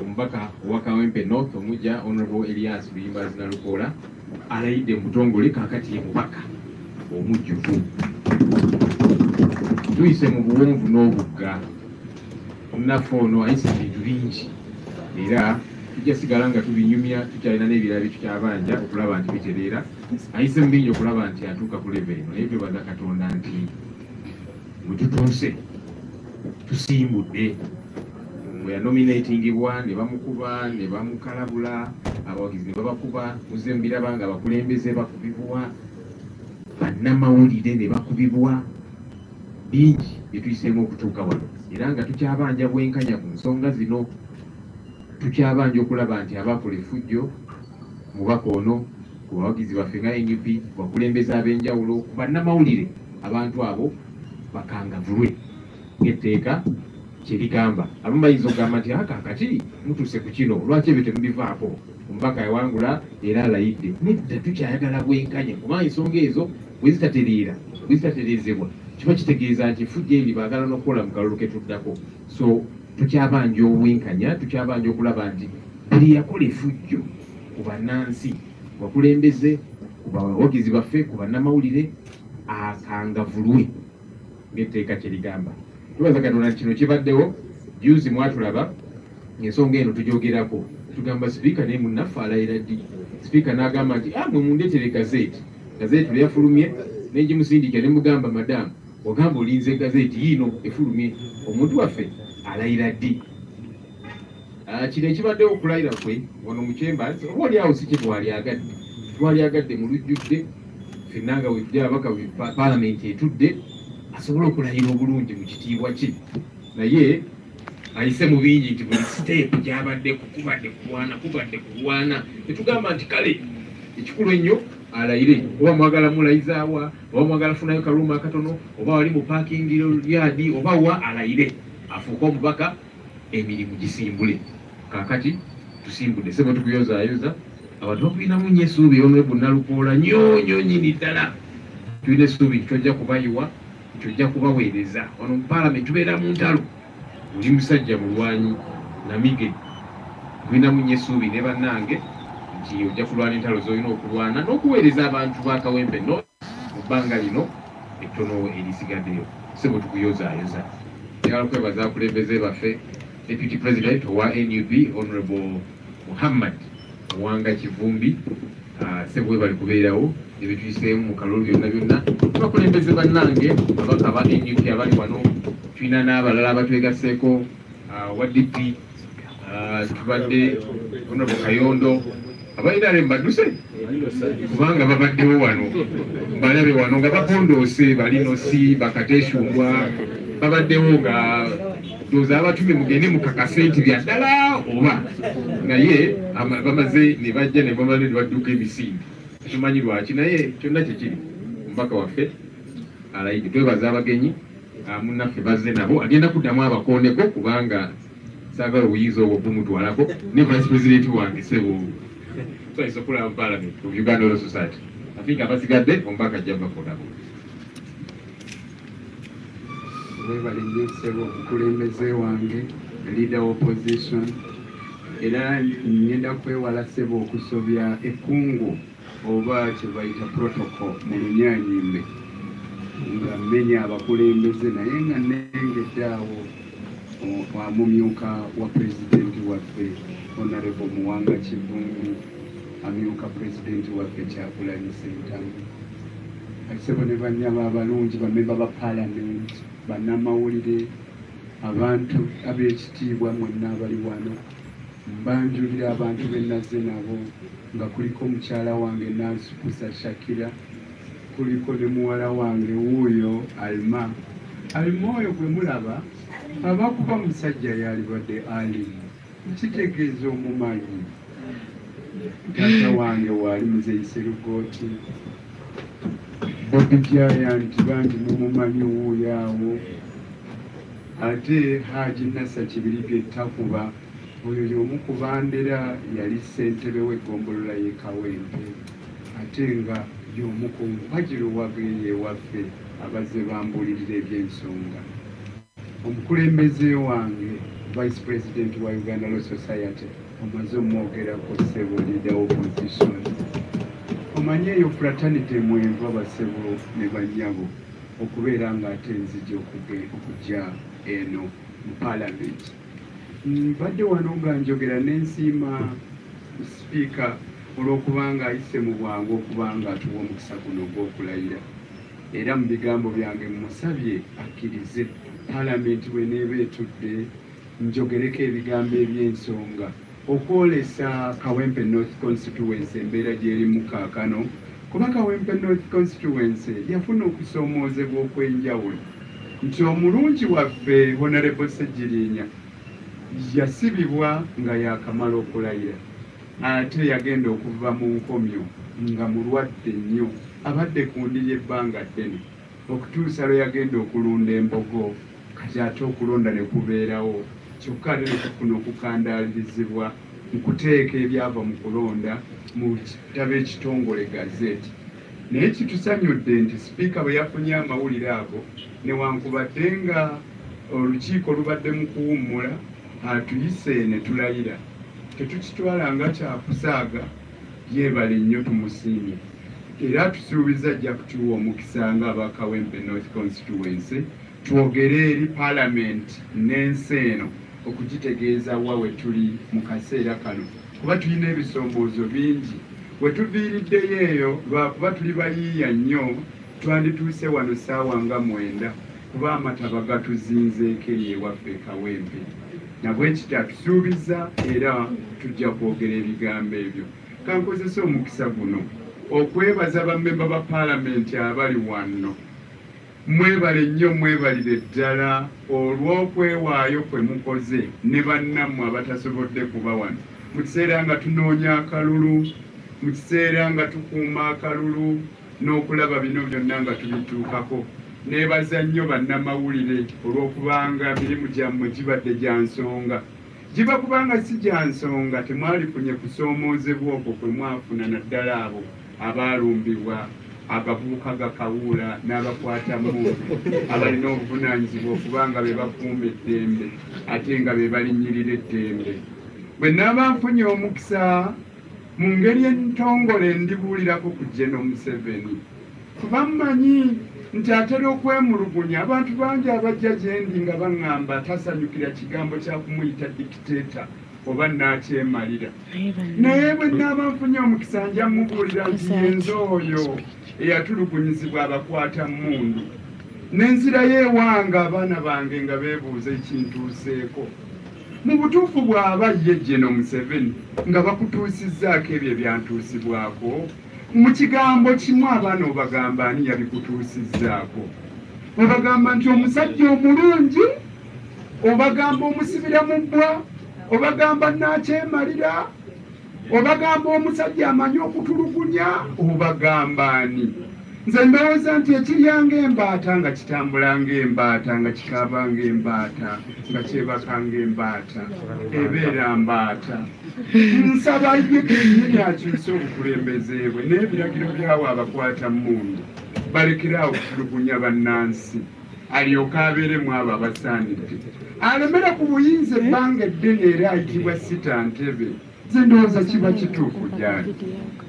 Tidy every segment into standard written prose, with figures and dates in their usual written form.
Omubaka wa Kawempe North omujja Honorable Elias Luyimbazi Nalukola alayidde mutongole kakati ye mubaka omujjuvu. Tuyise mu buwonvu n'obugga omunafu ono ayise ebintu bingi era tujja sigala nga tubinyumya tukyalina n'ebirala bitukyabanja okulaba nti bitereera ayise mu bingi okulaba nti atuuka ku leve eno naye twebaza Katonda nti mwe tutuuse tusimbudde. Yanominatingibwa ne bamukuba ne bamukalabula abawagizi ne babakuba muze mbiraba nga abakulembeze bakubibwa bannamawulire ne bakubibwa bingi byetuyiseemu okutuuka wano era nga tukyabanja bwenkanya ku nsonga zino tukyabanja okulaba nti abakola effujjo mubaka ono ku bawagizi baffe nga NUP bakulembeze ab'enjawulo ku bannamawulire abantu abo bakangavulwe ng'etteeka kyerigamba. Abamu bayinza okugamba nti kakati mutuuse ku kino lwaki ebyo temubivaako omubaka yawangula era alayidde. Nedda tukyayagala bwenkanya kubanga ensonga ezo bwe zitatereezebwa kiba kitegeeza nti effujjo eri baagala n'okukola mu kalulu ke tuddako. So tukyabanja obwenkanya tukyabanja okulaba nti buli yakola effujjo ku bannansi bakulembeze ku bawagizi baffe ku bannamawulire akangavulwe ng'etteeka kyerigamba. Tubaza Katonda kino kibaddewo juzi mwatulaba ensonga eno tugyogerako tugamba sipiika naye munnaffe alayira ddi. Sipiika n'agamba nti mwe mundeetere gazeeti yafulumye n'egimusindikira ne mugamba madamu ogamba olinze gazeeti yiino efulumye omuntu waffe alayira ddi. Kino ekibaddewo okulayira kwe wano mu Chambers oba oli awo si kye twalyagadde mu lujjudde ffenna nga wejja abaka paalamenti etudde asobola okulayira obulungi mu kitiibwa kye naye ayise mu bingi nti buli siteepu gyabadde kubadde kulwana tetugamba nti kale ekikulu ennyo alayire oba mwagala mulayizaawa oba mwagala funayo kaluuma akatono oba wali mu parking yard oba wa alayire afuuka omubaka emirimu gisimbule. Kakati tusimbudde sebo tukuyozaayoza abantu bakulinamu nnyo essuubi Honorable Nalukola nnyo nnyini ddala tulina essuubi tojja kubayiwa tujja kubaweereza wano mu paalamenti tubeera mu ntalo buli musajja mulwanyi namige tulinamu nnyo essuubi ne bannange nti ojja kulwana entalo z'olina okulwana n'okuweereza abantu ba Kawempe North mu bbanga lino ettono erisigaddeyo. Sebo tukuyozaayoza njagala kwebaza abakulembeze baffe Deputy President owa NUP Honorable Muhammad Mwanga Kivumbi sebo bali kubeerawo ebituyiseemu mu kalulu byonna bakulembeze bannange abaka ba NUP abali wano tulina n'abalala abatwegaseeko wa DP tubadde Honorable Kayondo abalina mbaduse kubanga babaddewo wano balabe wano nga bapondoose balinosi bakateshungwa babaddewo nga doza abatumye mugende mukakase nti bya ddala oba naye bamaze ne bajja ne bamale badduka emisinde tumanyi lwaki naye kyonna kyekiri omubaka waffe alayidde. Twebaza abagenyi munnaffe bazze nabo agenda kuddamu abakooneko kubanga saagala obuyinza obwo bumutwalako ne vice president wange sebo twayisa okulaba mu parliament ku Uganda Law Society afinka abasigadde omubaka ajja bakolako. Webale nnyo ssebo omukulembeze wange leader opposition era ngenda kwewala ssebo okusobya ekkungu oba kye bayita protocol mu lunyaanyimbe nga mmenya abakulembeze naye nga nengedde awo amumyuka wa pulezidenti waffe Honorable Muwanga Kivumbi amyuka pulezidenti waffe Kyagulanyi Ssentamu ssebo ne banyama abalungi bamemba ba paalamenti bannamawulire abantu ab'ekitiibwa mwenna abali wano mbanjulira abantu be nazze nabo nga kuliko mukyala wange Nansukusa Shakira kuliko ne muwala wange wuuyo Alma oyo gwe mulaba abakuba musajja yalibadde alimu kitegeeza omumanyi taata wange waali Muzeyiserugooti Bobby Giant bangi mumumanyi wuuyo awo ate Haji Nasa Kibiribye Takuba oyo y'omu ku bandera yali ssentebe w'eggombolola y'e Kawempe ate nga y'omu ku mpagiro wageye waffe abazze bambulirira eby'ensonga omukulembeze wange Vice President wa Uganda Law Society omaze omwogerako ssebo leader opposition omanye eyo fraternity mwenva basebo ne bannyabo okubeera ng'ate nzija okujja eno mu parliament. Mbadde wano nga njogera n'ensiima sipiika olw'okubanga ayise mu bwangu okubanga atuwa omukisa guno ogw'okulayira, era mu bigambo byange musabye akkirize paalamenti bw'eneeba etudde njogereko ebigambo eby'ensonga okwolesa Kawempe North Constituency embeera gy'erimu kaakano, kuba Kawempe North Constituency yafuna okusoomoozebwa okw'enjawulo nti omulungi waffe Honorable Ssejjirinya yasibibwa nga yakamala okulayira ate yagenda okuva mu nkomyo nga mulwadde nnyo, abadde ku ndiri ebbanga ddene okutuusa lwe yagenda okulunda embogo, kati ate okulonda ne kubeerawo, kyokka ate ne kufuna okukandaalirizibwa mu kuteeka ebyava mu kulonda mu kitabo ekitongole gazeti. Naye kitusanyudde nti sipiika bwe yafunye amawulire ago newankubadde nga olukiiko lubadde mu kuwummula atuyise ne tulayira, tetukitwala nga kyakusaaga, yeebale nnyo tumusiimye, era tusuubiza ajja kutuwa omukisa nga aba Kawempe North Constituency twogere eri Parliament n'ensi eno okugitegeeza wa we tuli mu kaseera kano, kuba tulina ebisomboozo bingi. We tuviiriddeyo eyo lwakuba tuli bayiiya nnyo twandituuse wano ssaawa nga 9 kuba amataba gatuzinzeeko eri ewaffe Kawempe. Nabwe kitatusuubiza era tujja kwogera ebigambo ebyo. Kankozesa omukisa guno okwebaza bammemba ba paalamenti abali wano. Mwebale nnyo, mwebalire ddala olw'okwewaayo kwe mukoze ne bannammwe abatasobodde kuba wano mu kiseera nga tunoonya akalulu, mu kiseera nga tukuuma akalulu n'okulaba bino byonna nga tubituukako. Neebaza nnyo bannamawulire olw'okubanga mirimu gyammwe gibadde gya nsonga. Giba kubanga si gya nsonga temwalifunye kusoomoozebwa okwo kwe mwafuna naddala abo abaalumbibwa, abavubuka gakawuula n'abakwata mmundu abalina obuvunaanyizibwa okubanga be bakuuma eddembe ate nga be balinyirira eddembe. Bwe naaba nfunye omukisa mu ngeri entongole ndibuulirako ku General Museveni, kuba mmanyi nti atera okwemulugunya. Abantu bangi abajja gye ndi nga baŋŋamba tasanyukira kigambo kya kumuyita dikiteeta oba n'akyemalira, naye bwe naaba nfunye omukisa nja mubuulira nti yenze oyo eyatulugunyizibwa abakwata mmundu n'enzirayo ewange abaana bange nga beebuuza ekintuuseeko. Mu butuufu bw'aba ye General Museveni nga bakutuusizzaako ebyo ebyantuusibwako, mu kigambo kimu abaana obagamba ani yabikutuusizzaako? Obagamba nti omusajja omulungi, obagamba omusibira mu bbwa, obagamba nakyemalira, obagamba omusajja amanyi okutulugunya, obagamba ani? Nze ndowooza nti ekiryanga embaata nga kitambula ng'embaata, nga kikaaba ng'embaata, nga kyebaka ng'embaata, ebeera mbaata. Nsaba ye kennyini akyuse obukulembeze bwe n'ebiragiro byawo abakwata mmundu balekeraawo okutulugunya bannansi, alyoke abeeremu abo abasaanidde, alemera ku buyinza ebbanga eddene era ayitibwa Sitantebe. Nze ndowooza kiba kituufu gyali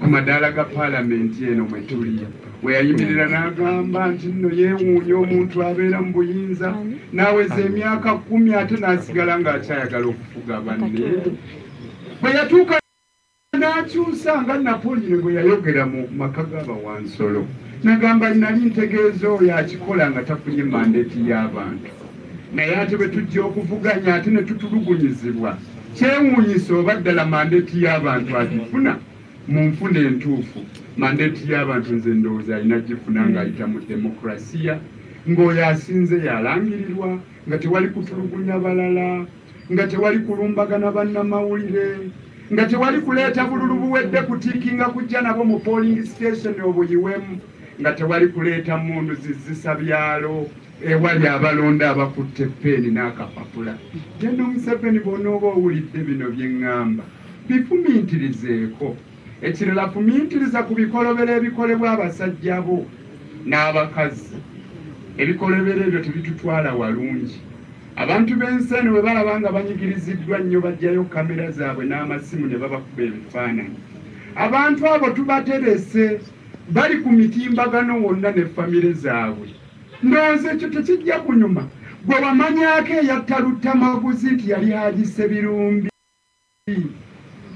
ku madaala ga paalamenti eno mwe tuli, we yayimirira n'agamba nti nno yeewuunya omuntu abeera mu buyinza n'aweza emyaka 10 ate n'asigala ng'akyayagala okufuga banne. Bwe yatuuka n'akyusa nga Napoleon bwe yayogera mu maka g'abawansolo, n'agamba nali ntegeeza oyo akikola nga tafunye mandeeti y'abantu, naye ate bwe tujja okuvuganya ate ne tutulugunyizibwa, kyewuunyisa oba ddala mandeeti y'abantu agifuna mu nfuna entuufu. Mandeeti y'abantu nze ndowooza alina gifuna ng'ayita mu demokurasiya, ng'oyo asinze yalangirirwa, nga tewali kutulugunya balala, nga tewali kulumbagana bannamawulire, nga tewali kuleeta bululu buwedde kutiikinga kujja nabo mu polling station obuyiwemu, nga tewali kuleeta mmundu zizisa byalo ewali abalonda abakutte peeni n'akapapula. General Museveni bw'onooba owulidde bino bye ŋŋamba bifumiitirizeeko. Ekirala fumiitiriza ku bikolobero ebikolebwa abasajja bo n'abakazi. Ebikolobero ebyo tebitutwala walungi. abantu b'ensi eno bwe balaba nga banyigiriziddwa nnyo bajjayo kamera zaabwe n'amasimu ne babakuba ebifaananyi. Abantu abo tubaterese bali ku mitimbagano wonna ne famire zaabwe. Ndowooza ekyo tekijja kunyuma. Bwe wamanyako eyatta Luttamaguzi nti yali Hajji Ssebirumbi,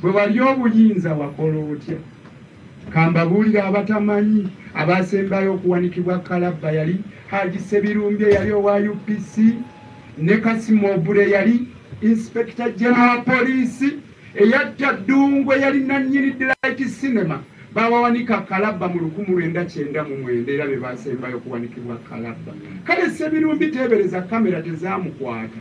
bwe wali obuyinza wakola otya? Kambabuulira abatamanyi, abasembayo okuwanikibwa Kalabba yali Hajji Ssebirumbi eyali owa UPC, ne Kassim Obure yali Inspector General Police, eyatta Ddungwe yali nannyini Delight Cinema. Bawawanika Kalabba mu 1999 era be basembayo okuwanikibwa Kalabba. Kale Ssebirumbi teebereza kamera tezaamukwata,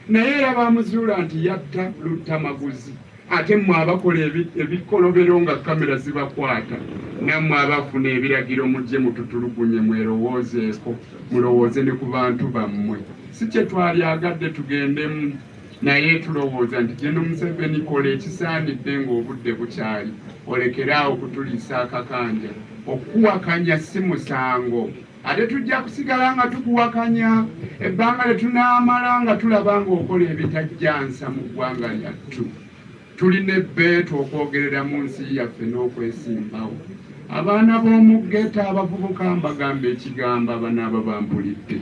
naye era bamuzuula nti yatta Luttamaguzi. Ate mmwe abakola ebikolobero nga kamera zibakwata, nammwe abafuna ebiragiro mujje mututulugunye mwerowoozeeko, mulowooze ne ku bantu bammwe. Si kye twalyagadde tugendemu, naye tulowooza nti Gen. Museveni kola ekisaanidde ng'obudde bukyali, olekeraawo kutuliisa akakanja. Okuwakanya si musango, ate tujja kusigala nga tukuwakanya ebbanga lye tunaamala nga tulaba ng'okola ebitajjansa mu ggwanga lyattu. Tulina ebbeetu okwogerera mu nsi yaffe n'okwesimbawo. Abaana b'omu ggeto abavubuka mbagamba ekigambo abanaaba bampulidde.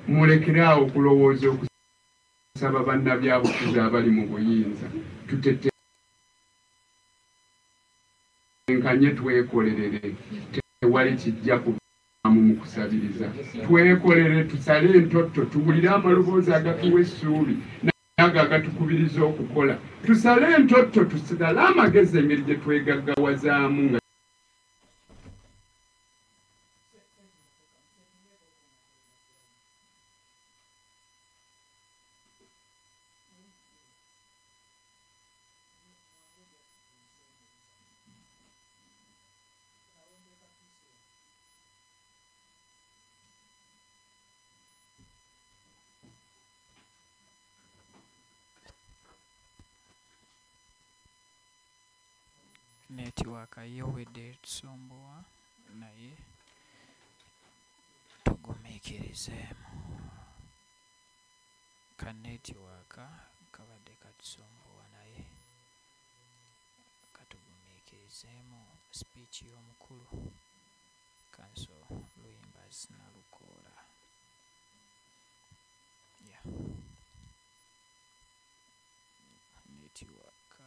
Mulekeraawo okulowooza okusaba bannabyabufuzi abali mu buyinza. Tutetenkanye twekolerere, tewali kijja kuvaamu mu kusabiriza. Twekolere, tusale entotto, tuwulire amaloboozi agatuwa essuubi nago agatukubiriza okukola. Tusale entotto, tusigale amagezi engeri gye twegaggawazaamu nga netiwaaka yowedde tusombowa naye tugumiikirizeemu. Ka netiwaaka kabadde katusombowa naye katugumiikirizeemu. Speech y'omukulu Kanso Luyimbazi Nalukoola. Netiwaaka.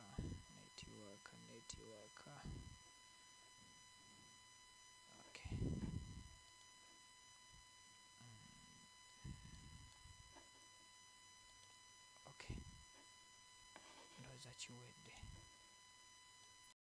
Okay. Okay. Ndowooza kiwedde.